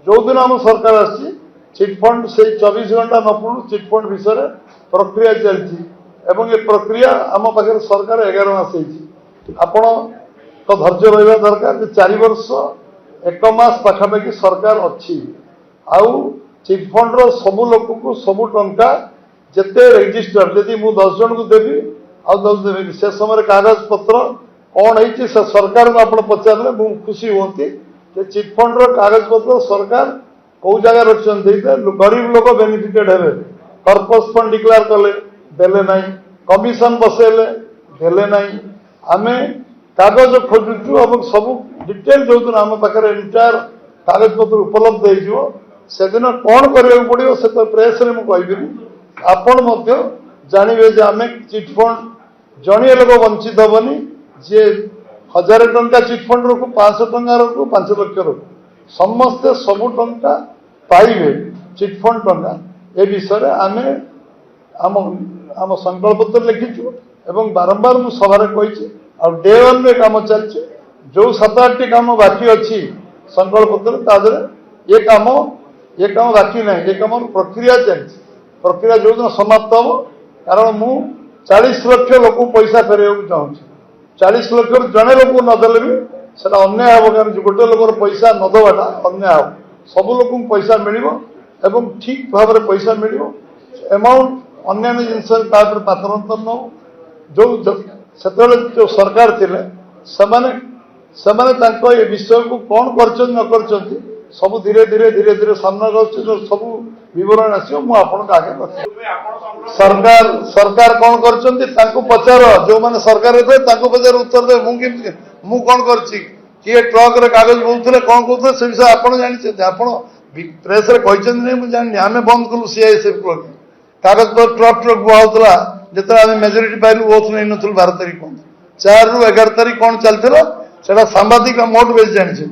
जो दिन आम सरकार आसी चिटफंड से 24 घंटा न पूर्व चिटफंड विषय प्रक्रिया चलती एवं ये प्रक्रिया आम पाखे सरकार 11 मास आपण तो धैर्य रहा दरकार 4 वर्ष 1 मास पाखापाखि सरकार अच्छी आउ चिटफंड सबू लोक को सबू टंका जिते रेजिस्टर यदि मु 10 जन को देवी आ 10 देवी से समय कागज पत्र कौन है सरकार को आप पचारे मुझे खुशी होती चिटफंड कागज पत्र सरकार कौ जगह रखते गरीब लोक बेनिफिटेड हे कर्पस फंड डिक्लेयर कले देले ना कमिशन बसैले देले ना आम कागज खोजुचु और सब डिटेल जो दिन आम पाखे एंटायर कागज पत्र उपलब्ध हो से दिन कौन करा पड़ो से तो प्रेस रे मुझे आपण जानवे आम चिटफंड जड़िए लोक वंचित हेनी जे 1000 टंका चिटफंड रखू 500 टंका रखू 5 लक्ष रखू समस्ते सबू टंका पाइबे चिटफंड टंका ए विषय आम आम आम संकल्प पत्र लिखिचु एवं बारंबार मु सभा कही डे वन में काम चलছে जो 7-8 काम बाकी अच्छी संकल्प पत्र तादरे ये काम बाकी ना ये काम प्रक्रिया चलती प्रक्रिया जो दिन समाप्त हम कारण मु 40 लक्ष लोक पैसा फेर चाहूँ 40 लक्ष जड़े लोक नदेले भी से अन्याय हम कारण गोटे लोकर पैसा नदवाटा अन्याय हम सब लोक पैसा मिल ठीक भाव में पैसा मिल एमाउंट अन्य जिनस पात्र नौ जो जो सरकार थिले ये विषय को कौन कर न कर सब धीरे धीरे धीरे धीरे सामना सब विवरण आसो मुझे आगे रखी सरकार सरकार कौन कर पचार जो मैंने सरकार थे पचार उत्तर दे मु कौन कर किए ट्रक रे कागज बोलते कौन कहते से विषय आप जानते आप प्रेस रे नहीं जानी आम बंद कलु सीआईएसएफ कागज पर ट्रक ट्रक बुआ जिते आम मेजोरिटी पाइलु वोट नहीं नु 12 तारीख 4 ରୁ 11 तारीख कौन चलता से सांबादिक मोट बेस जानी